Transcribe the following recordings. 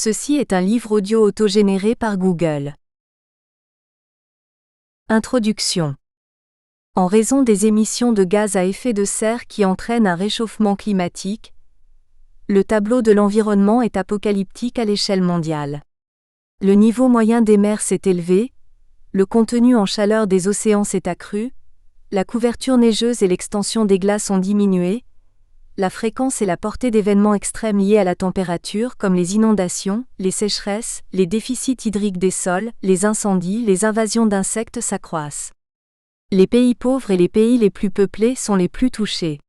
Ceci est un livre audio autogénéré par Google. Introduction. En raison des émissions de gaz à effet de serre qui entraînent un réchauffement climatique, le tableau de l'environnement est apocalyptique à l'échelle mondiale. Le niveau moyen des mers s'est élevé, le contenu en chaleur des océans s'est accru, la couverture neigeuse et l'extension des glaces ont diminué, la fréquence et la portée d'événements extrêmes liés à la température comme les inondations, les sécheresses, les déficits hydriques des sols, les incendies, les invasions d'insectes s'accroissent. Les pays pauvres et les pays les plus peuplés sont les plus touchés.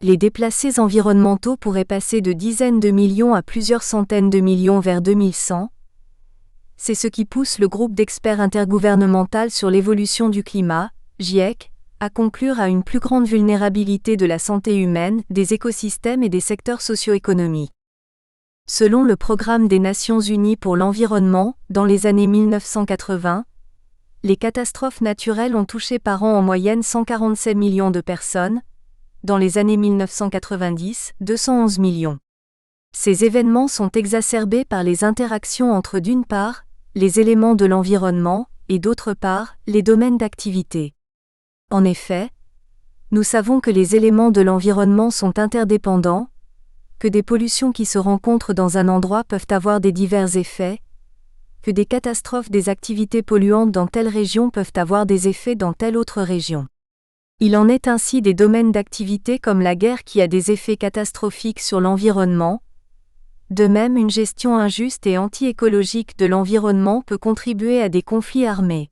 Les déplacés environnementaux pourraient passer de dizaines de millions à plusieurs centaines de millions vers 2100. C'est ce qui pousse le groupe d'experts intergouvernemental sur l'évolution du climat, GIEC, à conclure à une plus grande vulnérabilité de la santé humaine, des écosystèmes et des secteurs socio-économiques. Selon le Programme des Nations Unies pour l'environnement, dans les années 1980, les catastrophes naturelles ont touché par an en moyenne 147 millions de personnes, dans les années 1990, 211 millions. Ces événements sont exacerbés par les interactions entre d'une part, les éléments de l'environnement, et d'autre part, les domaines d'activité. En effet, nous savons que les éléments de l'environnement sont interdépendants, que des pollutions qui se rencontrent dans un endroit peuvent avoir des divers effets, que des catastrophes des activités polluantes dans telle région peuvent avoir des effets dans telle autre région. Il en est ainsi des domaines d'activité comme la guerre qui a des effets catastrophiques sur l'environnement. De même, une gestion injuste et anti-écologique de l'environnement peut contribuer à des conflits armés.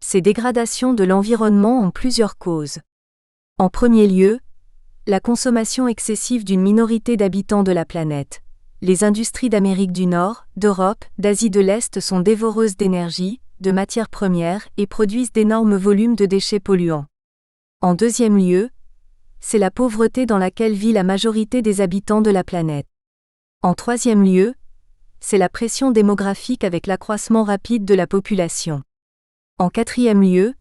Ces dégradations de l'environnement ont plusieurs causes. En premier lieu, la consommation excessive d'une minorité d'habitants de la planète. Les industries d'Amérique du Nord, d'Europe, d'Asie de l'Est sont dévoreuses d'énergie, de matières premières et produisent d'énormes volumes de déchets polluants. En deuxième lieu, c'est la pauvreté dans laquelle vit la majorité des habitants de la planète. En troisième lieu, c'est la pression démographique avec l'accroissement rapide de la population. En quatrième lieu,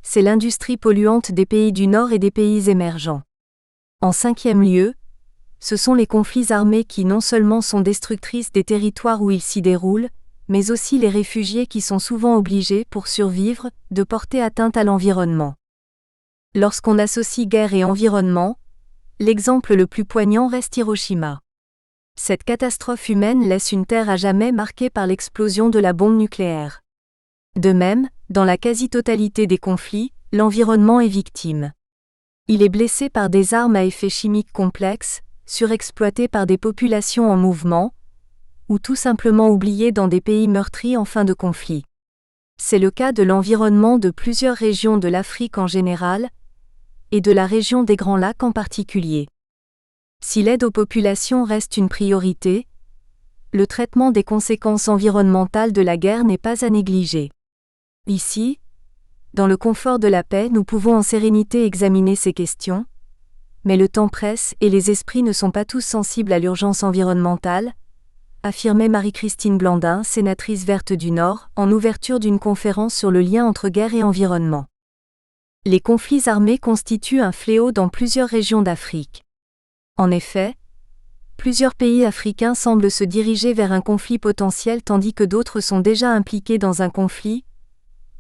c'est l'industrie polluante des pays du Nord et des pays émergents. En cinquième lieu, ce sont les conflits armés qui non seulement sont destructrices des territoires où ils s'y déroulent, mais aussi les réfugiés qui sont souvent obligés, pour survivre, de porter atteinte à l'environnement. Lorsqu'on associe guerre et environnement, l'exemple le plus poignant reste Hiroshima. Cette catastrophe humaine laisse une terre à jamais marquée par l'explosion de la bombe nucléaire. De même, dans la quasi-totalité des conflits, l'environnement est victime. Il est blessé par des armes à effet chimique complexes, surexploité par des populations en mouvement, ou tout simplement oublié dans des pays meurtris en fin de conflit. C'est le cas de l'environnement de plusieurs régions de l'Afrique en général, et de la région des Grands Lacs en particulier. Si l'aide aux populations reste une priorité, le traitement des conséquences environnementales de la guerre n'est pas à négliger. Ici, dans le confort de la paix, nous pouvons en sérénité examiner ces questions, mais le temps presse et les esprits ne sont pas tous sensibles à l'urgence environnementale, affirmait Marie-Christine Blandin, sénatrice verte du Nord, en ouverture d'une conférence sur le lien entre guerre et environnement. Les conflits armés constituent un fléau dans plusieurs régions d'Afrique. En effet, plusieurs pays africains semblent se diriger vers un conflit potentiel tandis que d'autres sont déjà impliqués dans un conflit,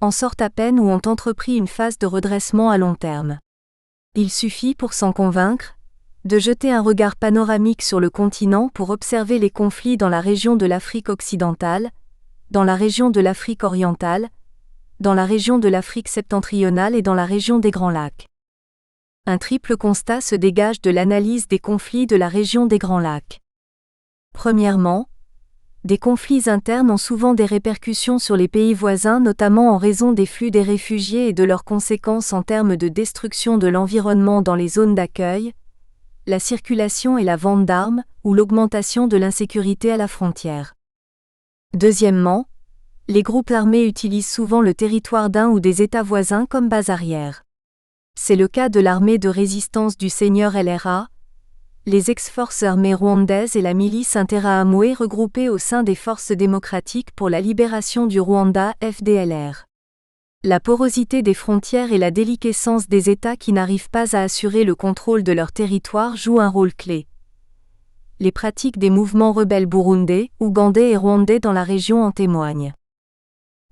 en sortent à peine ou ont entrepris une phase de redressement à long terme. Il suffit pour s'en convaincre, de jeter un regard panoramique sur le continent pour observer les conflits dans la région de l'Afrique occidentale, dans la région de l'Afrique orientale, dans la région de l'Afrique septentrionale et dans la région des Grands Lacs. Un triple constat se dégage de l'analyse des conflits de la région des Grands Lacs. Premièrement, des conflits internes ont souvent des répercussions sur les pays voisins, notamment en raison des flux des réfugiés et de leurs conséquences en termes de destruction de l'environnement dans les zones d'accueil, la circulation et la vente d'armes, ou l'augmentation de l'insécurité à la frontière. Deuxièmement, les groupes armés utilisent souvent le territoire d'un ou des États voisins comme base arrière. C'est le cas de l'armée de résistance du Seigneur LRA, les ex-forces armées rwandaises et la milice Interahamwe regroupées au sein des Forces démocratiques pour la libération du Rwanda, FDLR. La porosité des frontières et la déliquescence des États qui n'arrivent pas à assurer le contrôle de leur territoire jouent un rôle clé. les pratiques des mouvements rebelles burundais, ougandais et rwandais dans la région en témoignent.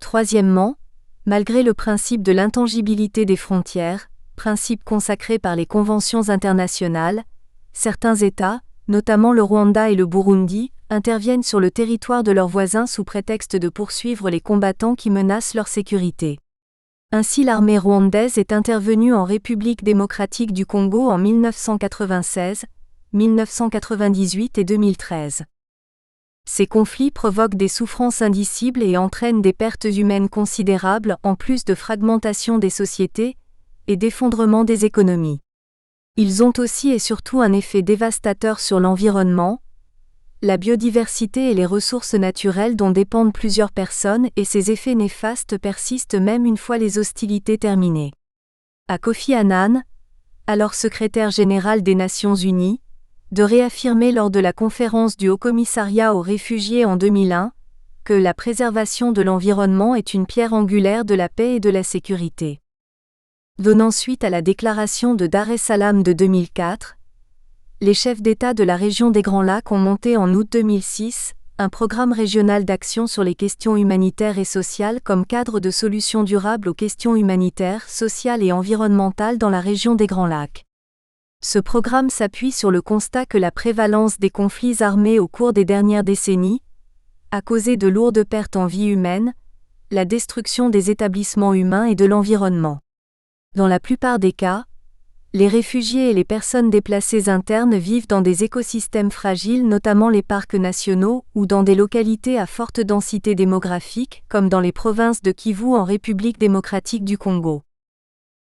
Troisièmement, malgré le principe de l'intangibilité des frontières, principe consacré par les conventions internationales, certains États, notamment le Rwanda et le Burundi, interviennent sur le territoire de leurs voisins sous prétexte de poursuivre les combattants qui menacent leur sécurité. Ainsi l'armée rwandaise est intervenue en République démocratique du Congo en 1996, 1998 et 2013. Ces conflits provoquent des souffrances indicibles et entraînent des pertes humaines considérables en plus de fragmentation des sociétés et d'effondrement des économies. Ils ont aussi et surtout un effet dévastateur sur l'environnement, la biodiversité et les ressources naturelles dont dépendent plusieurs personnes et ces effets néfastes persistent même une fois les hostilités terminées. À Kofi Annan, alors secrétaire général des Nations Unies, de réaffirmer lors de la conférence du Haut-Commissariat aux réfugiés en 2001 que la préservation de l'environnement est une pierre angulaire de la paix et de la sécurité. Donnant suite à la déclaration de Dar es Salaam de 2004, les chefs d'État de la région des Grands Lacs ont monté en août 2006 un programme régional d'action sur les questions humanitaires et sociales comme cadre de solutions durables aux questions humanitaires, sociales et environnementales dans la région des Grands Lacs. Ce programme s'appuie sur le constat que la prévalence des conflits armés au cours des dernières décennies a causé de lourdes pertes en vie humaine, la destruction des établissements humains et de l'environnement. Dans la plupart des cas, les réfugiés et les personnes déplacées internes vivent dans des écosystèmes fragiles, notamment les parcs nationaux, ou dans des localités à forte densité démographique, comme dans les provinces de Kivu en République démocratique du Congo.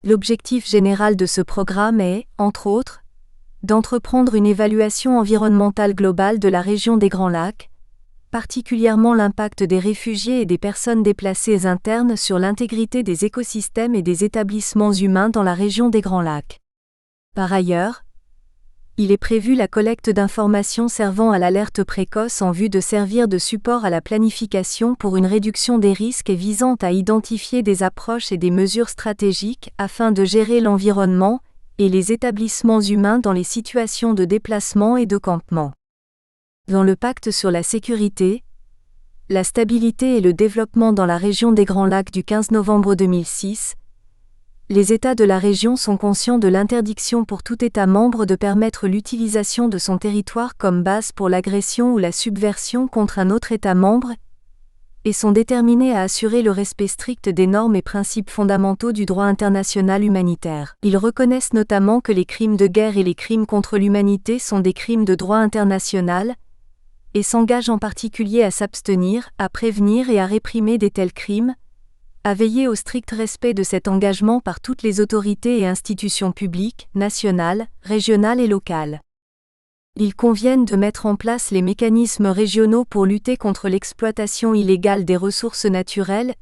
L'objectif général de ce programme est, entre autres, d'entreprendre une évaluation environnementale globale de la région des Grands Lacs, particulièrement l'impact des réfugiés et des personnes déplacées internes sur l'intégrité des écosystèmes et des établissements humains dans la région des Grands Lacs. Par ailleurs, il est prévu la collecte d'informations servant à l'alerte précoce en vue de servir de support à la planification pour une réduction des risques et visant à identifier des approches et des mesures stratégiques afin de gérer l'environnement et les établissements humains dans les situations de déplacement et de campement. Dans le pacte sur la sécurité, la stabilité et le développement dans la région des Grands Lacs du 15 novembre 2006, les États de la région sont conscients de l'interdiction pour tout État membre de permettre l'utilisation de son territoire comme base pour l'agression ou la subversion contre un autre État membre et sont déterminés à assurer le respect strict des normes et principes fondamentaux du droit international humanitaire. Ils reconnaissent notamment que les crimes de guerre et les crimes contre l'humanité sont des crimes de droit international et s'engagent en particulier à s'abstenir, à prévenir et à réprimer de tels crimes, à veiller au strict respect de cet engagement par toutes les autorités et institutions publiques, nationales, régionales et locales. Il convient de mettre en place les mécanismes régionaux pour lutter contre l'exploitation illégale des ressources naturelles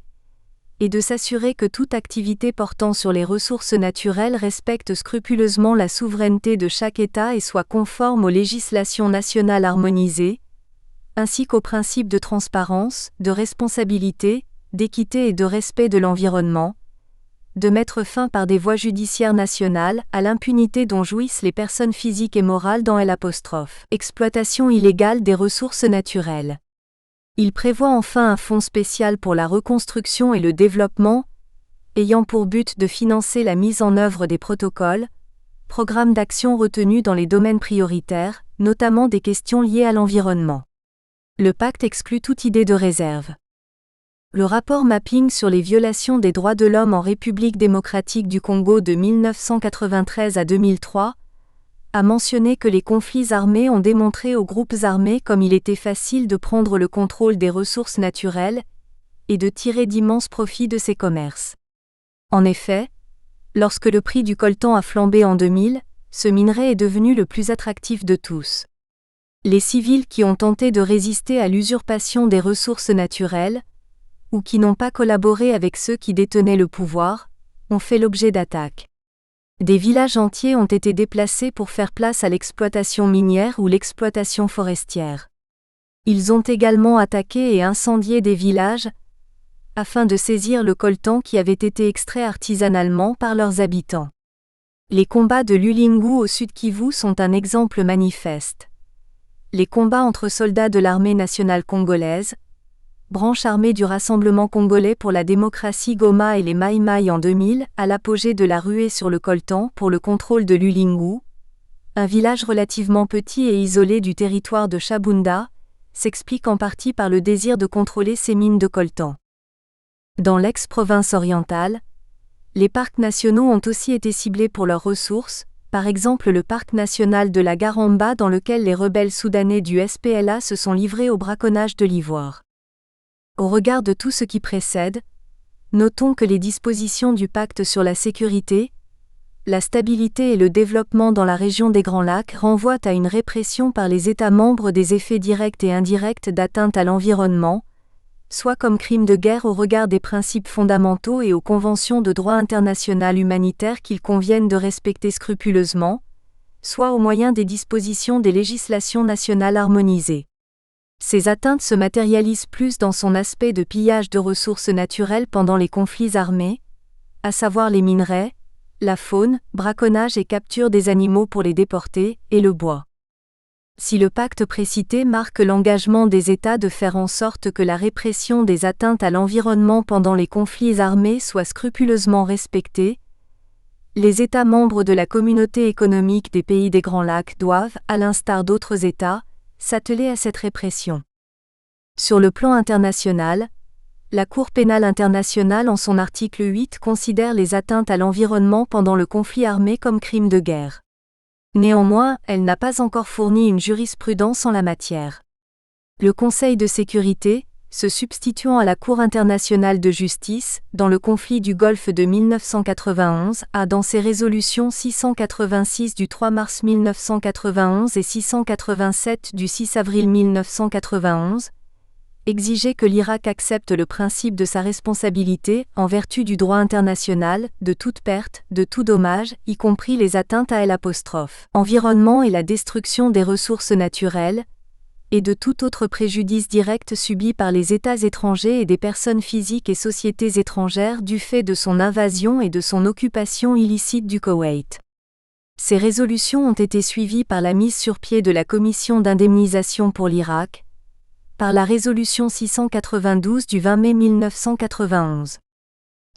et de s'assurer que toute activité portant sur les ressources naturelles respecte scrupuleusement la souveraineté de chaque État et soit conforme aux législations nationales harmonisées, ainsi qu'aux principes de transparence, de responsabilité, d'équité et de respect de l'environnement, de mettre fin par des voies judiciaires nationales à l'impunité dont jouissent les personnes physiques et morales dans exploitation illégale des ressources naturelles. Il prévoit enfin un fonds spécial pour la reconstruction et le développement, ayant pour but de financer la mise en œuvre des protocoles, programmes d'action retenus dans les domaines prioritaires, notamment des questions liées à l'environnement. Le pacte exclut toute idée de réserve. Le rapport Mapping sur les violations des droits de l'homme en République démocratique du Congo de 1993 à 2003 a mentionné que les conflits armés ont démontré aux groupes armés comme il était facile de prendre le contrôle des ressources naturelles et de tirer d'immenses profits de ces commerces. En effet, lorsque le prix du coltan a flambé en 2000, ce minerai est devenu le plus attractif de tous. Les civils qui ont tenté de résister à l'usurpation des ressources naturelles, ou qui n'ont pas collaboré avec ceux qui détenaient le pouvoir, ont fait l'objet d'attaques. Des villages entiers ont été déplacés pour faire place à l'exploitation minière ou l'exploitation forestière. Ils ont également attaqué et incendié des villages, afin de saisir le coltan qui avait été extrait artisanalement par leurs habitants. Les combats de l'Ulingu au Sud Kivu sont un exemple manifeste. les combats entre soldats de l'armée nationale congolaise, branche armée du Rassemblement congolais pour la démocratie Goma et les Mai Mai en 2000, à l'apogée de la ruée sur le coltan pour le contrôle de Lulingu, un village relativement petit et isolé du territoire de Chabunda, s'explique en partie par le désir de contrôler ces mines de coltan. Dans l'ex-province orientale, les parcs nationaux ont aussi été ciblés pour leurs ressources, par exemple le parc national de la Garamba dans lequel les rebelles soudanais du SPLA se sont livrés au braconnage de l'ivoire. Au regard de tout ce qui précède, notons que les dispositions du pacte sur la sécurité, la stabilité et le développement dans la région des Grands Lacs renvoient à une répression par les États membres des effets directs et indirects d'atteinte à l'environnement, soit comme crime de guerre au regard des principes fondamentaux et aux conventions de droit international humanitaire qu'il convienne de respecter scrupuleusement, soit au moyen des dispositions des législations nationales harmonisées. Ces atteintes se matérialisent plus dans son aspect de pillage de ressources naturelles pendant les conflits armés, à savoir les minerais, la faune, braconnage et capture des animaux pour les déporter, et le bois. Si le pacte précité marque l'engagement des États de faire en sorte que la répression des atteintes à l'environnement pendant les conflits armés soit scrupuleusement respectée, les États membres de la Communauté économique des pays des Grands Lacs doivent, à l'instar d'autres États, s'atteler à cette répression. Sur le plan international, la Cour pénale internationale en son article 8 considère les atteintes à l'environnement pendant le conflit armé comme crimes de guerre. Néanmoins, elle n'a pas encore fourni une jurisprudence en la matière. Le Conseil de sécurité, se substituant à la Cour internationale de justice, dans le conflit du Golfe de 1991, a dans ses résolutions 686 du 3 mars 1991 et 687 du 6 avril 1991, exigé que l'Irak accepte le principe de sa responsabilité, en vertu du droit international, de toute perte, de tout dommage, y compris les atteintes à l'environnement et la destruction des ressources naturelles, et de tout autre préjudice direct subi par les États étrangers et des personnes physiques et sociétés étrangères du fait de son invasion et de son occupation illicite du Koweït. Ces résolutions ont été suivies par la mise sur pied de la Commission d'indemnisation pour l'Irak, par la résolution 692 du 20 mai 1991.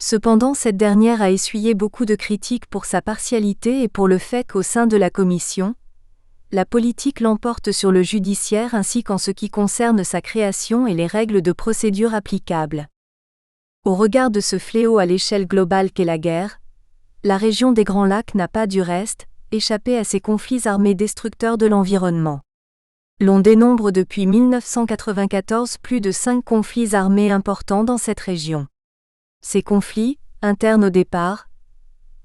Cependant, cette dernière a essuyé beaucoup de critiques pour sa partialité et pour le fait qu'au sein de la Commission, la politique l'emporte sur le judiciaire ainsi qu'en ce qui concerne sa création et les règles de procédure applicables. Au regard de ce fléau à l'échelle globale qu'est la guerre, la région des Grands Lacs n'a pas du reste échappé à ces conflits armés destructeurs de l'environnement. L'on dénombre depuis 1994 plus de 5 conflits armés importants dans cette région. Ces conflits, internes au départ,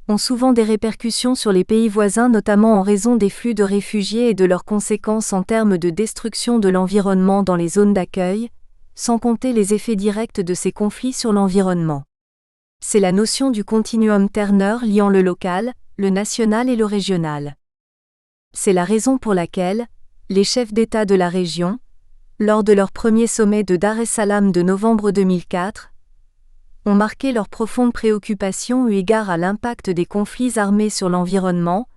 ont souvent des répercussions sur les pays voisins notamment en raison des flux de réfugiés et de leurs conséquences en termes de destruction de l'environnement dans les zones d'accueil, sans compter les effets directs de ces conflits sur l'environnement. C'est la notion du continuum Turner liant le local, le national et le régional. C'est la raison pour laquelle, les chefs d'État de la région, lors de leur premier sommet de Dar es Salaam de novembre 2004, ont marqué leur profonde préoccupation eu égard à l'impact des conflits armés sur l'environnement,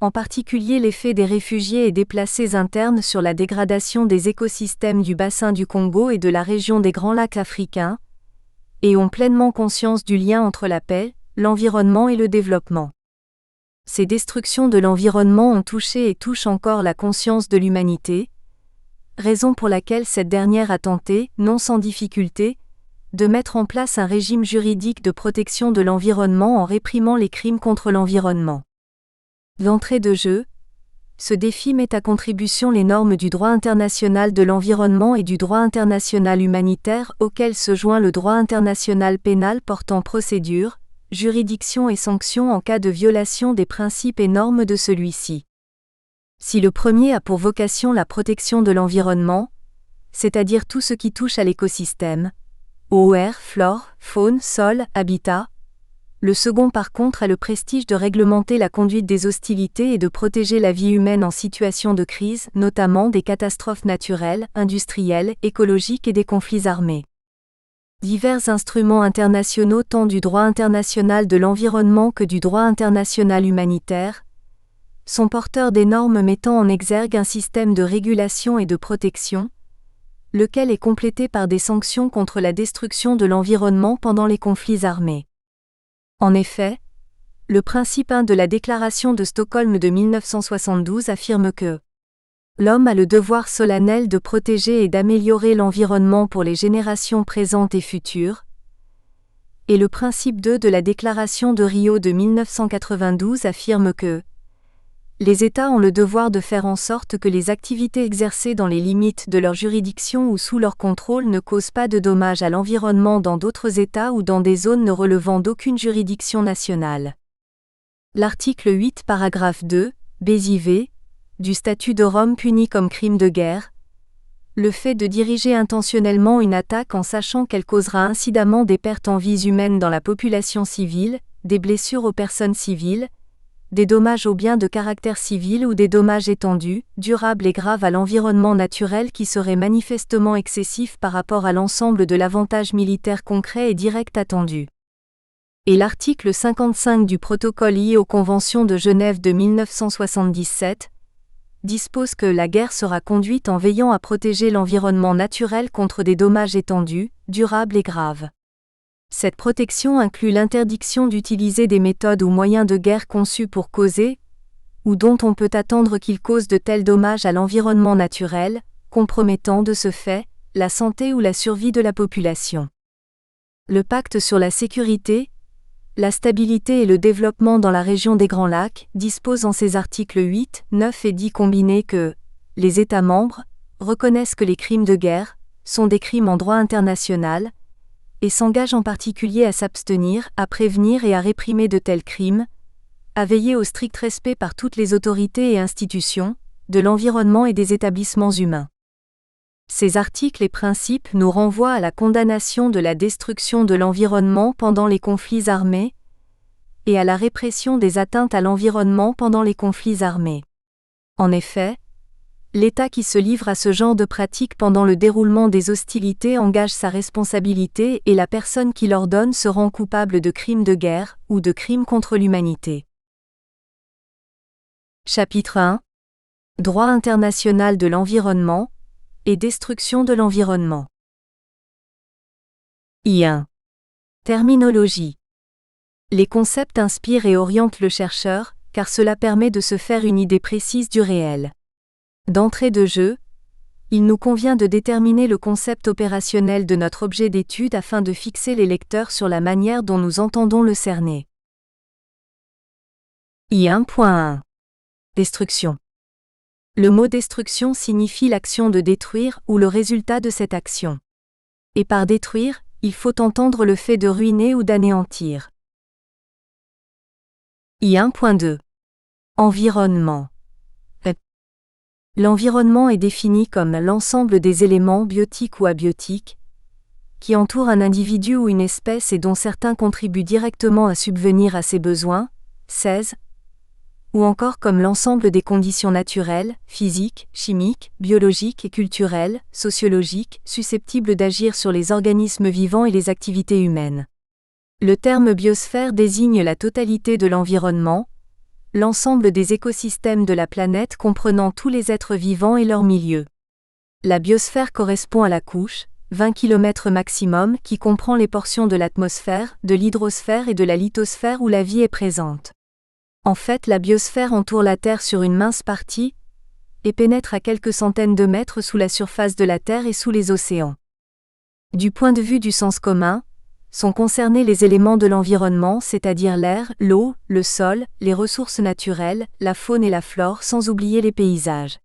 en particulier l'effet des réfugiés et déplacés internes sur la dégradation des écosystèmes du bassin du Congo et de la région des Grands Lacs africains, et ont pleinement conscience du lien entre la paix, l'environnement et le développement. Ces destructions de l'environnement ont touché et touchent encore la conscience de l'humanité, raison pour laquelle cette dernière a tenté, non sans difficulté, de mettre en place un régime juridique de protection de l'environnement en réprimant les crimes contre l'environnement. D'entrée de jeu, ce défi met à contribution les normes du droit international de l'environnement et du droit international humanitaire auquel se joint le droit international pénal portant procédure, juridiction et sanctions en cas de violation des principes et normes de celui-ci. Si le premier a pour vocation la protection de l'environnement, c'est-à-dire tout ce qui touche à l'écosystème, eau, air, flore, faune, sol, habitat. Le second par contre a le prestige de réglementer la conduite des hostilités et de protéger la vie humaine en situation de crise, notamment des catastrophes naturelles, industrielles, écologiques et des conflits armés. Divers instruments internationaux tant du droit international de l'environnement que du droit international humanitaire, sont porteurs des normes mettant en exergue un système de régulation et de protection, lequel est complété par des sanctions contre la destruction de l'environnement pendant les conflits armés. En effet, le principe 1 de la Déclaration de Stockholm de 1972 affirme que l'homme a le devoir solennel de protéger et d'améliorer l'environnement pour les générations présentes et futures, et le principe 2 de la Déclaration de Rio de 1992 affirme que les États ont le devoir de faire en sorte que les activités exercées dans les limites de leur juridiction ou sous leur contrôle ne causent pas de dommages à l'environnement dans d'autres États ou dans des zones ne relevant d'aucune juridiction nationale. L'article 8 paragraphe 2, BJV, du statut de Rome punit comme crime de guerre le fait de diriger intentionnellement une attaque en sachant qu'elle causera incidemment des pertes en vies humaines dans la population civile, des blessures aux personnes civiles, des dommages aux biens de caractère civil ou des dommages étendus, durables et graves à l'environnement naturel qui seraient manifestement excessifs par rapport à l'ensemble de l'avantage militaire concret et direct attendu. Et l'article 55 du protocole lié aux conventions de Genève de 1977 dispose que la guerre sera conduite en veillant à protéger l'environnement naturel contre des dommages étendus, durables et graves. Cette protection inclut l'interdiction d'utiliser des méthodes ou moyens de guerre conçus pour causer, ou dont on peut attendre qu'ils causent de tels dommages à l'environnement naturel, compromettant de ce fait la santé ou la survie de la population. Le pacte sur la sécurité, la stabilité et le développement dans la région des Grands Lacs dispose en ses articles 8, 9 et 10 combinés que les États membres reconnaissent que les crimes de guerre sont des crimes en droit international et s'engagent en particulier à s'abstenir, à prévenir et à réprimer de tels crimes, à veiller au strict respect par toutes les autorités et institutions, de l'environnement et des établissements humains. Ces articles et principes nous renvoient à la condamnation de la destruction de l'environnement pendant les conflits armés et à la répression des atteintes à l'environnement pendant les conflits armés. En effet, l'État qui se livre à ce genre de pratiques pendant le déroulement des hostilités engage sa responsabilité et la personne qui l'ordonne se rend coupable de crimes de guerre ou de crimes contre l'humanité. Chapitre 1. Droit international de l'environnement et destruction de l'environnement. I1. Terminologie. Les concepts inspirent et orientent le chercheur, car cela permet de se faire une idée précise du réel. D'entrée de jeu, il nous convient de déterminer le concept opérationnel de notre objet d'étude afin de fixer les lecteurs sur la manière dont nous entendons le cerner. I1.1. Destruction. Le mot destruction signifie l'action de détruire ou le résultat de cette action. Et par détruire, il faut entendre le fait de ruiner ou d'anéantir. I1.2. Environnement. L'environnement est défini comme l'ensemble des éléments biotiques ou abiotiques qui entourent un individu ou une espèce et dont certains contribuent directement à subvenir à ses besoins, 16, ou encore comme l'ensemble des conditions naturelles, physiques, chimiques, biologiques et culturelles, sociologiques, susceptibles d'agir sur les organismes vivants et les activités humaines. Le terme biosphère désigne la totalité de l'environnement, l'ensemble des écosystèmes de la planète comprenant tous les êtres vivants et leurs milieux. La biosphère correspond à la couche, 20 km maximum, qui comprend les portions de l'atmosphère, de l'hydrosphère et de la lithosphère où la vie est présente. En fait, la biosphère entoure la Terre sur une mince partie et pénètre à quelques centaines de mètres sous la surface de la Terre et sous les océans. Du point de vue du sens commun, sont concernés les éléments de l'environnement, c'est-à-dire l'air, l'eau, le sol, les ressources naturelles, la faune et la flore, sans oublier les paysages.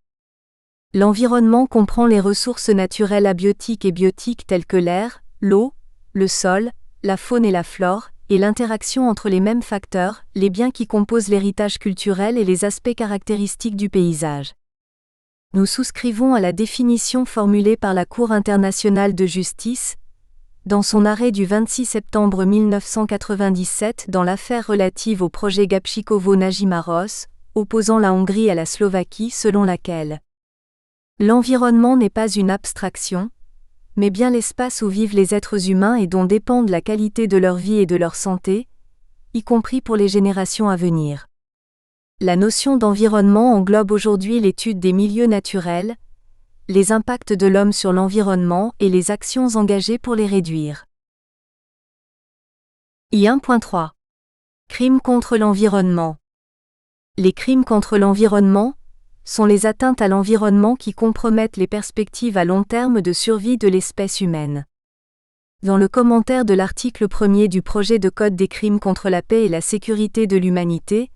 L'environnement comprend les ressources naturelles abiotiques et biotiques telles que l'air, l'eau, le sol, la faune et la flore, et l'interaction entre les mêmes facteurs, les biens qui composent l'héritage culturel et les aspects caractéristiques du paysage. Nous souscrivons à la définition formulée par la Cour internationale de justice, dans son arrêt du 26 septembre 1997 dans l'affaire relative au projet Gabčíkovo-Nagymaros, opposant la Hongrie à la Slovaquie, selon laquelle l'environnement n'est pas une abstraction, mais bien l'espace où vivent les êtres humains et dont dépendent la qualité de leur vie et de leur santé, y compris pour les générations à venir. La notion d'environnement englobe aujourd'hui l'étude des milieux naturels, les impacts de l'homme sur l'environnement et les actions engagées pour les réduire. I1.3. Crimes contre l'environnement. Les crimes contre l'environnement sont les atteintes à l'environnement qui compromettent les perspectives à long terme de survie de l'espèce humaine. Dans le commentaire de l'article 1er du projet de Code des crimes contre la paix et la sécurité de l'humanité,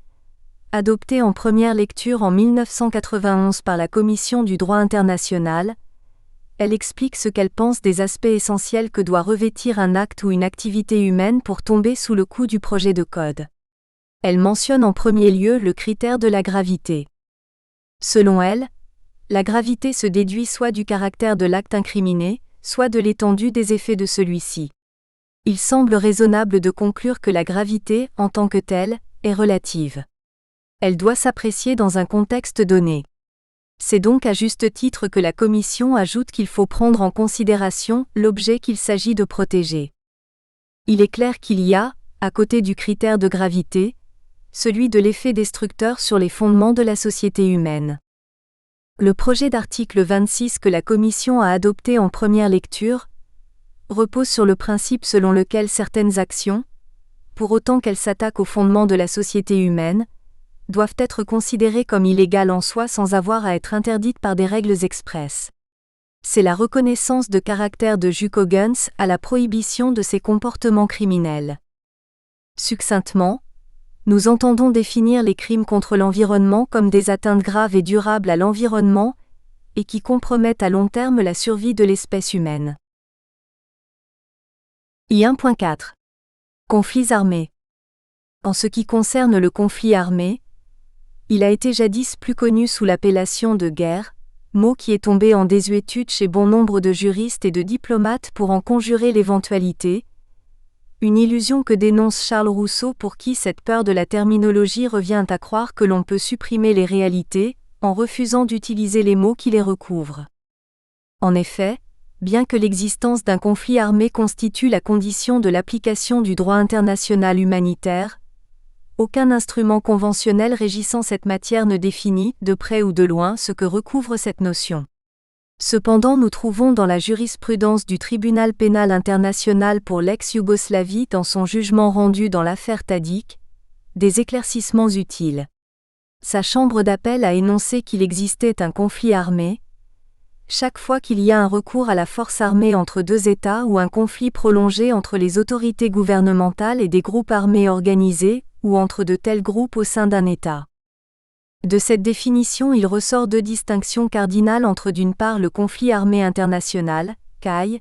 adopté en première lecture en 1991 par la Commission du droit international, elle explique ce qu'elle pense des aspects essentiels que doit revêtir un acte ou une activité humaine pour tomber sous le coup du projet de code. Elle mentionne en premier lieu le critère de la gravité. Selon elle, la gravité se déduit soit du caractère de l'acte incriminé, soit de l'étendue des effets de celui-ci. Il semble raisonnable de conclure que la gravité, en tant que telle, est relative. Elle doit s'apprécier dans un contexte donné. C'est donc à juste titre que la Commission ajoute qu'il faut prendre en considération l'objet qu'il s'agit de protéger. Il est clair qu'il y a, à côté du critère de gravité, celui de l'effet destructeur sur les fondements de la société humaine. Le projet d'article 26 que la Commission a adopté en première lecture repose sur le principe selon lequel certaines actions, pour autant qu'elles s'attaquent aux fondements de la société humaine, doivent être considérées comme illégales en soi sans avoir à être interdites par des règles expresses. C'est la reconnaissance de caractère de jus cogens à la prohibition de ces comportements criminels. Succinctement, nous entendons définir les crimes contre l'environnement comme des atteintes graves et durables à l'environnement et qui compromettent à long terme la survie de l'espèce humaine. I1.4. Conflits armés. En ce qui concerne le conflit armé, il a été jadis plus connu sous l'appellation de guerre, mot qui est tombé en désuétude chez bon nombre de juristes et de diplomates pour en conjurer l'éventualité, une illusion que dénonce Charles Rousseau pour qui cette peur de la terminologie revient à croire que l'on peut supprimer les réalités, en refusant d'utiliser les mots qui les recouvrent. En effet, bien que l'existence d'un conflit armé constitue la condition de l'application du droit international humanitaire, aucun instrument conventionnel régissant cette matière ne définit, de près ou de loin, ce que recouvre cette notion. Cependant, nous trouvons dans la jurisprudence du Tribunal pénal international pour l'ex-Yougoslavie dans son jugement rendu dans l'affaire Tadić, des éclaircissements utiles. Sa chambre d'appel a énoncé qu'il existait un conflit armé chaque fois qu'il y a un recours à la force armée entre deux États ou un conflit prolongé entre les autorités gouvernementales et des groupes armés organisés, ou entre de tels groupes au sein d'un État. De cette définition il ressort deux distinctions cardinales entre d'une part le conflit armé international, CAI,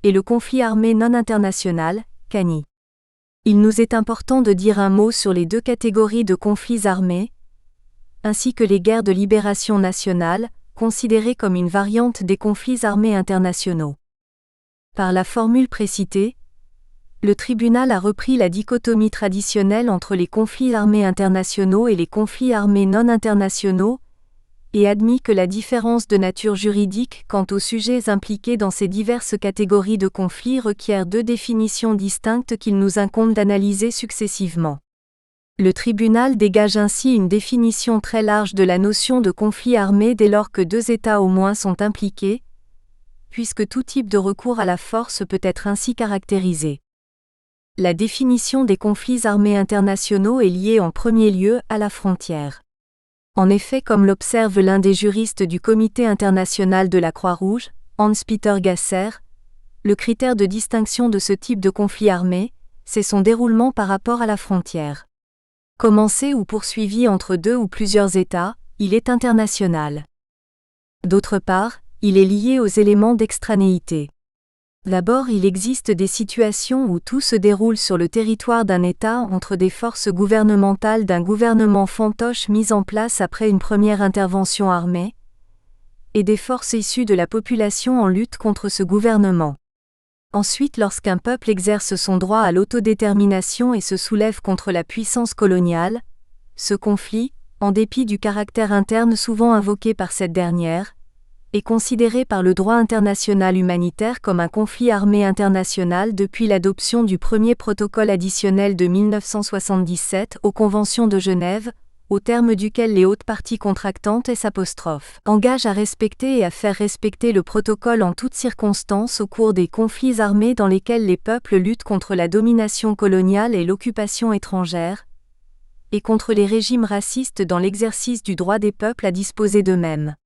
et le conflit armé non international, CANI. Il nous est important de dire un mot sur les deux catégories de conflits armés, ainsi que les guerres de libération nationale, considérées comme une variante des conflits armés internationaux. Par la formule précitée, le tribunal a repris la dichotomie traditionnelle entre les conflits armés internationaux et les conflits armés non internationaux, et admis que la différence de nature juridique quant aux sujets impliqués dans ces diverses catégories de conflits requiert deux définitions distinctes qu'il nous incombe d'analyser successivement. Le tribunal dégage ainsi une définition très large de la notion de conflit armé dès lors que deux États au moins sont impliqués, puisque tout type de recours à la force peut être ainsi caractérisé. La définition des conflits armés internationaux est liée en premier lieu à la frontière. En effet, comme l'observe l'un des juristes du Comité international de la Croix-Rouge, Hans-Peter Gasser, le critère de distinction de ce type de conflit armé, c'est son déroulement par rapport à la frontière. Commencé ou poursuivi entre deux ou plusieurs États, il est international. D'autre part, il est lié aux éléments d'extranéité. D'abord, il existe des situations où tout se déroule sur le territoire d'un État entre des forces gouvernementales d'un gouvernement fantoche mis en place après une première intervention armée, et des forces issues de la population en lutte contre ce gouvernement. Ensuite, lorsqu'un peuple exerce son droit à l'autodétermination et se soulève contre la puissance coloniale, ce conflit, en dépit du caractère interne souvent invoqué par cette dernière, est considéré par le droit international humanitaire comme un conflit armé international depuis l'adoption du premier protocole additionnel de 1977 aux Conventions de Genève, au terme duquel les hautes parties contractantes s'engagent à respecter et à faire respecter le protocole en toutes circonstances au cours des conflits armés dans lesquels les peuples luttent contre la domination coloniale et l'occupation étrangère, et contre les régimes racistes dans l'exercice du droit des peuples à disposer d'eux-mêmes.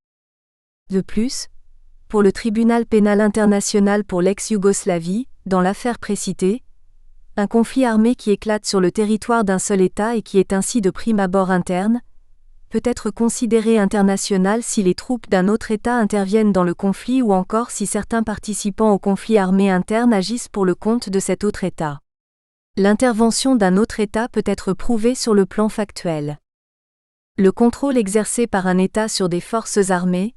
De plus, pour le tribunal pénal international pour l'ex-Yougoslavie, dans l'affaire précitée, un conflit armé qui éclate sur le territoire d'un seul État et qui est ainsi de prime abord interne, peut être considéré international si les troupes d'un autre État interviennent dans le conflit ou encore si certains participants au conflit armé interne agissent pour le compte de cet autre État. L'intervention d'un autre État peut être prouvée sur le plan factuel. Le contrôle exercé par un État sur des forces armées,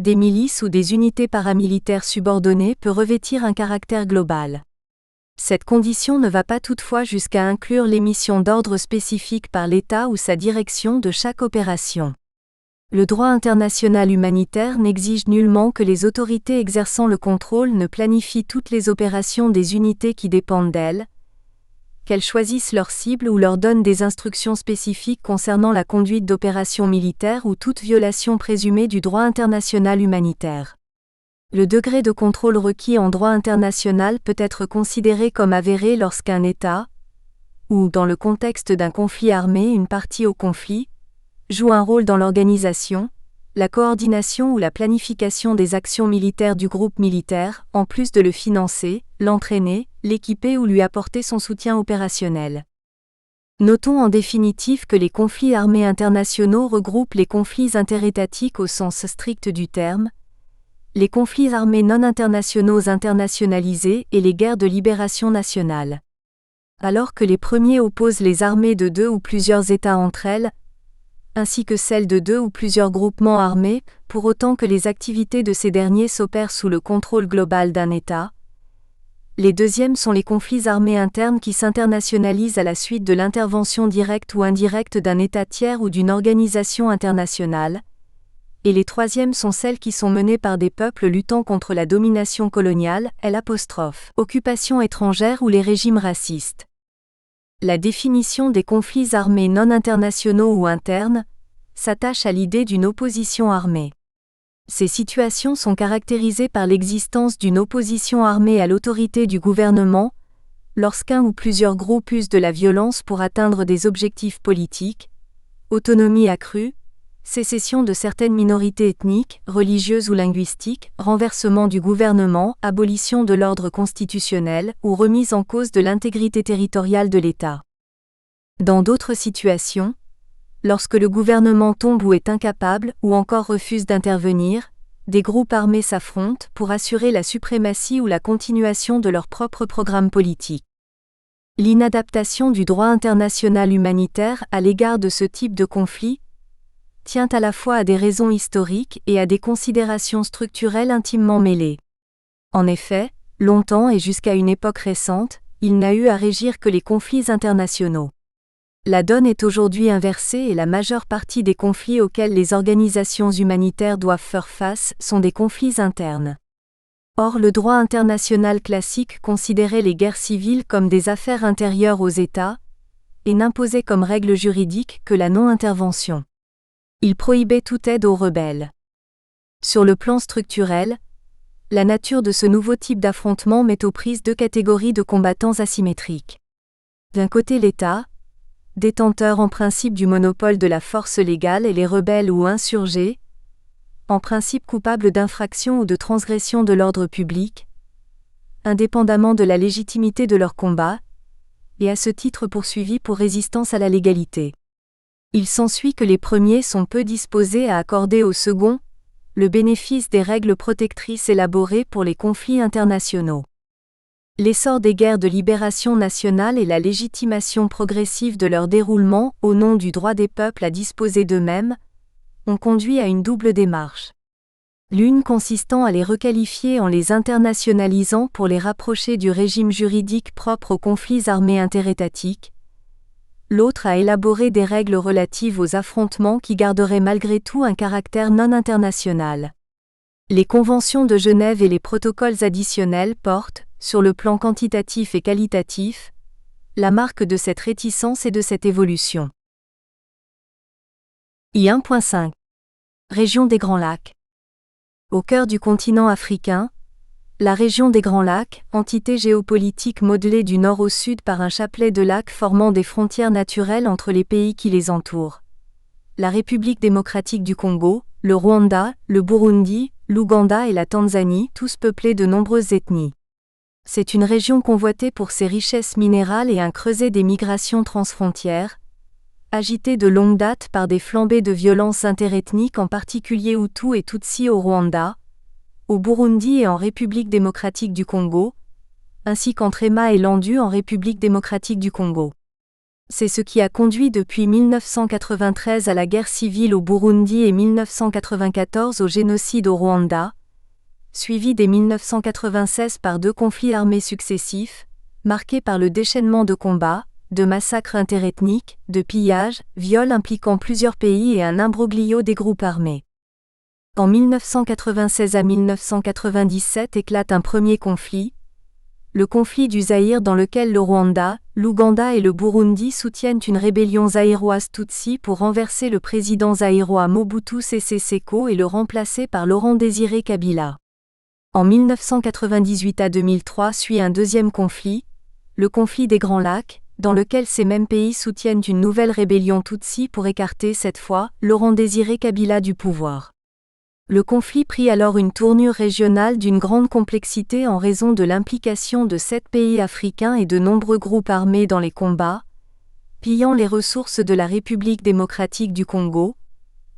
des milices ou des unités paramilitaires subordonnées peut revêtir un caractère global. Cette condition ne va pas toutefois jusqu'à inclure l'émission d'ordre spécifique par l'État ou sa direction de chaque opération. Le droit international humanitaire n'exige nullement que les autorités exerçant le contrôle ne planifient toutes les opérations des unités qui dépendent d'elles, qu'elles choisissent leur cible ou leur donnent des instructions spécifiques concernant la conduite d'opérations militaires ou toute violation présumée du droit international humanitaire. Le degré de contrôle requis en droit international peut être considéré comme avéré lorsqu'un État, ou dans le contexte d'un conflit armé une partie au conflit, joue un rôle dans l'organisation, la coordination ou la planification des actions militaires du groupe militaire, en plus de le financer, l'entraîner, l'équiper ou lui apporter son soutien opérationnel. Notons en définitive que les conflits armés internationaux regroupent les conflits interétatiques au sens strict du terme, les conflits armés non internationaux internationalisés et les guerres de libération nationale. Alors que les premiers opposent les armées de deux ou plusieurs États entre elles, ainsi que celles de deux ou plusieurs groupements armés, pour autant que les activités de ces derniers s'opèrent sous le contrôle global d'un État. Les deuxièmes sont les conflits armés internes qui s'internationalisent à la suite de l'intervention directe ou indirecte d'un État tiers ou d'une organisation internationale. Et les troisièmes sont celles qui sont menées par des peuples luttant contre la domination coloniale, occupation étrangère ou les régimes racistes. La définition des conflits armés non internationaux ou internes s'attache à l'idée d'une opposition armée. Ces situations sont caractérisées par l'existence d'une opposition armée à l'autorité du gouvernement, lorsqu'un ou plusieurs groupes usent de la violence pour atteindre des objectifs politiques, autonomie accrue, sécession de certaines minorités ethniques, religieuses ou linguistiques, renversement du gouvernement, abolition de l'ordre constitutionnel ou remise en cause de l'intégrité territoriale de l'État. Dans d'autres situations, lorsque le gouvernement tombe ou est incapable ou encore refuse d'intervenir, des groupes armés s'affrontent pour assurer la suprématie ou la continuation de leur propre programme politique. L'inadaptation du droit international humanitaire à l'égard de ce type de conflit tient à la fois à des raisons historiques et à des considérations structurelles intimement mêlées. En effet, longtemps et jusqu'à une époque récente, il n'a eu à régir que les conflits internationaux. La donne est aujourd'hui inversée et la majeure partie des conflits auxquels les organisations humanitaires doivent faire face sont des conflits internes. Or, le droit international classique considérait les guerres civiles comme des affaires intérieures aux États et n'imposait comme règle juridique que la non-intervention. Il prohibait toute aide aux rebelles. Sur le plan structurel, la nature de ce nouveau type d'affrontement met aux prises deux catégories de combattants asymétriques. D'un côté l'État, détenteur en principe du monopole de la force légale et les rebelles ou insurgés, en principe coupables d'infraction ou de transgression de l'ordre public, indépendamment de la légitimité de leur combat, et à ce titre poursuivis pour résistance à la légalité. Il s'ensuit que les premiers sont peu disposés à accorder aux seconds le bénéfice des règles protectrices élaborées pour les conflits internationaux. L'essor des guerres de libération nationale et la légitimation progressive de leur déroulement au nom du droit des peuples à disposer d'eux-mêmes ont conduit à une double démarche. L'une consistant à les requalifier en les internationalisant pour les rapprocher du régime juridique propre aux conflits armés interétatiques, l'autre à élaborer des règles relatives aux affrontements qui garderaient malgré tout un caractère non international. Les conventions de Genève et les protocoles additionnels portent, sur le plan quantitatif et qualitatif, la marque de cette réticence et de cette évolution. I1.5. Région des Grands Lacs. Au cœur du continent africain, la région des Grands Lacs, entité géopolitique modelée du nord au sud par un chapelet de lacs formant des frontières naturelles entre les pays qui les entourent. La République démocratique du Congo, le Rwanda, le Burundi, l'Ouganda et la Tanzanie, tous peuplés de nombreuses ethnies. C'est une région convoitée pour ses richesses minérales et un creuset des migrations transfrontières, agitée de longue date par des flambées de violences interethniques en particulier Hutus et Tutsis au Rwanda, au Burundi et en République démocratique du Congo, ainsi qu'entre Ema et Landu en République démocratique du Congo. C'est ce qui a conduit depuis 1993 à la guerre civile au Burundi et 1994 au génocide au Rwanda, suivi dès 1996 par 2 conflits armés successifs, marqués par le déchaînement de combats, de massacres interethniques, de pillages, viols impliquant plusieurs pays et un imbroglio des groupes armés. En 1996 à 1997 éclate un premier conflit, le conflit du Zaïre dans lequel le Rwanda, l'Ouganda et le Burundi soutiennent une rébellion zaïroise Tutsi pour renverser le président zaïrois Mobutu Sese Seko et le remplacer par Laurent Désiré Kabila. En 1998 à 2003 suit un deuxième conflit, le conflit des Grands Lacs, dans lequel ces mêmes pays soutiennent une nouvelle rébellion Tutsi pour écarter cette fois Laurent Désiré Kabila du pouvoir. Le conflit prit alors une tournure régionale d'une grande complexité en raison de l'implication de 7 pays africains et de nombreux groupes armés dans les combats, pillant les ressources de la République démocratique du Congo,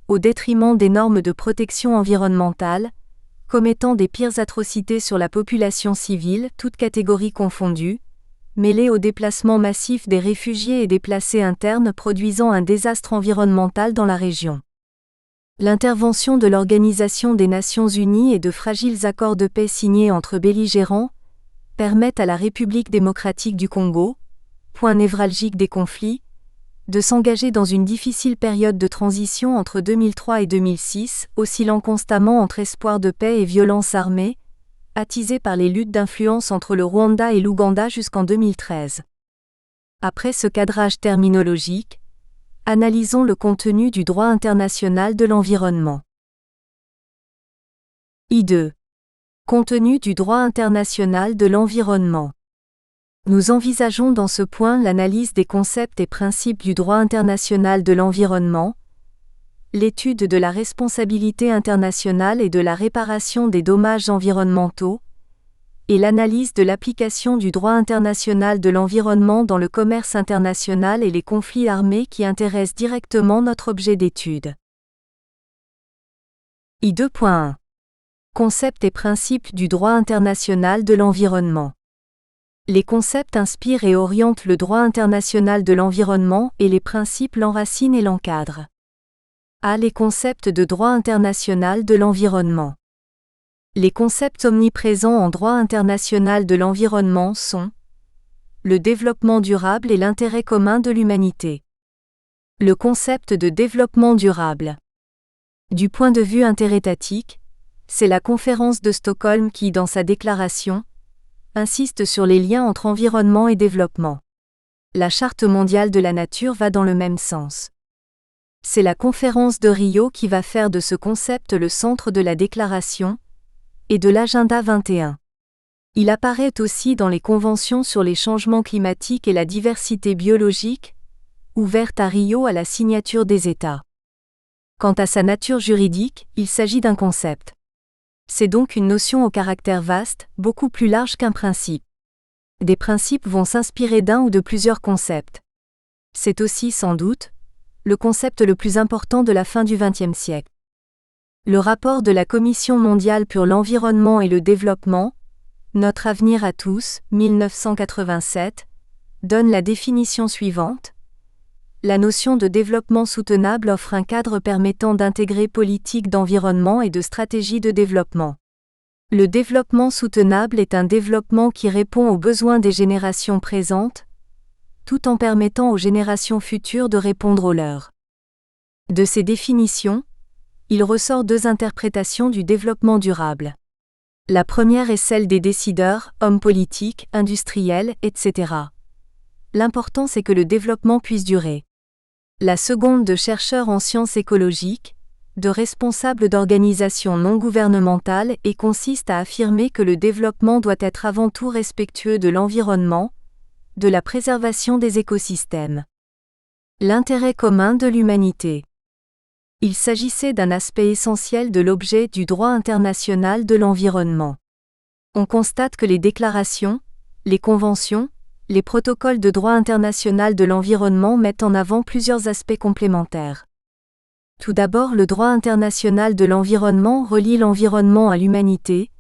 au détriment des normes de protection environnementale, commettant des pires atrocités sur la population civile, toutes catégories confondues, mêlées au déplacement massif des réfugiés et déplacés internes produisant un désastre environnemental dans la région. L'intervention de l'Organisation des Nations Unies et de fragiles accords de paix signés entre belligérants permettent à la République démocratique du Congo, point névralgique des conflits, de s'engager dans une difficile période de transition entre 2003 et 2006, oscillant constamment entre espoir de paix et violence armée, attisée par les luttes d'influence entre le Rwanda et l'Ouganda jusqu'en 2013. Après ce cadrage terminologique, analysons le contenu du droit international de l'environnement. I2. Contenu du droit international de l'environnement. Nous envisageons dans ce point l'analyse des concepts et principes du droit international de l'environnement, l'étude de la responsabilité internationale et de la réparation des dommages environnementaux, et l'analyse de l'application du droit international de l'environnement dans le commerce international et les conflits armés qui intéressent directement notre objet d'étude. I2.1. Concepts et principes du droit international de l'environnement. Les concepts inspirent et orientent le droit international de l'environnement et les principes l'enracinent et l'encadrent. A. Les concepts de droit international de l'environnement. Les concepts omniprésents en droit international de l'environnement sont le développement durable et l'intérêt commun de l'humanité. Le concept de développement durable. Du point de vue interétatique, c'est la conférence de Stockholm qui, dans sa déclaration, insiste sur les liens entre environnement et développement. La Charte mondiale de la nature va dans le même sens. C'est la conférence de Rio qui va faire de ce concept le centre de la déclaration et de l'Agenda 21. Il apparaît aussi dans les conventions sur les changements climatiques et la diversité biologique, ouvertes à Rio à la signature des États. Quant à sa nature juridique, il s'agit d'un concept. C'est donc une notion au caractère vaste, beaucoup plus large qu'un principe. Des principes vont s'inspirer d'un ou de plusieurs concepts. C'est aussi, sans doute, le concept le plus important de la fin du XXe siècle. Le rapport de la Commission mondiale pour l'environnement et le développement, Notre avenir à tous, 1987, donne la définition suivante. La notion de développement soutenable offre un cadre permettant d'intégrer politique d'environnement et de stratégie de développement. Le développement soutenable est un développement qui répond aux besoins des générations présentes, tout en permettant aux générations futures de répondre aux leurs. De ces définitions, il ressort 2 interprétations du développement durable. La première est celle des décideurs, hommes politiques, industriels, etc. L'important c'est que le développement puisse durer. La seconde de chercheurs en sciences écologiques, de responsables d'organisations non gouvernementales et consiste à affirmer que le développement doit être avant tout respectueux de l'environnement, de la préservation des écosystèmes. L'intérêt commun de l'humanité. Il s'agissait d'un aspect essentiel de l'objet du droit international de l'environnement. On constate que les déclarations, les conventions, les protocoles de droit international de l'environnement mettent en avant plusieurs aspects complémentaires. Tout d'abord, le droit international de l'environnement relie l'environnement à l'humanité,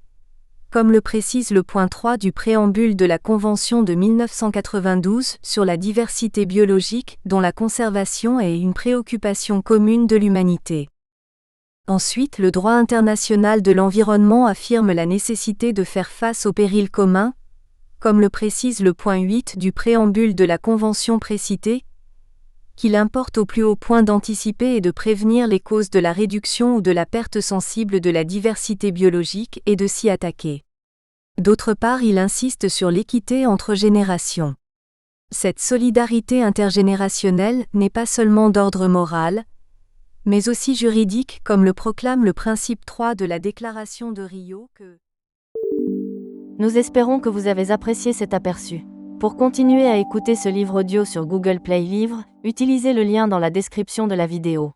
comme le précise le point 3 du préambule de la Convention de 1992 sur la diversité biologique, dont la conservation est une préoccupation commune de l'humanité. Ensuite, le droit international de l'environnement affirme la nécessité de faire face aux périls communs, comme le précise le point 8 du préambule de la Convention précitée, qu'il importe au plus haut point d'anticiper et de prévenir les causes de la réduction ou de la perte sensible de la diversité biologique et de s'y attaquer. D'autre part, il insiste sur l'équité entre générations. Cette solidarité intergénérationnelle n'est pas seulement d'ordre moral, mais aussi juridique, comme le proclame le principe 3 de la Déclaration de Rio que... Nous espérons que vous avez apprécié cet aperçu. Pour continuer à écouter ce livre audio sur Google Play Livres, utilisez le lien dans la description de la vidéo.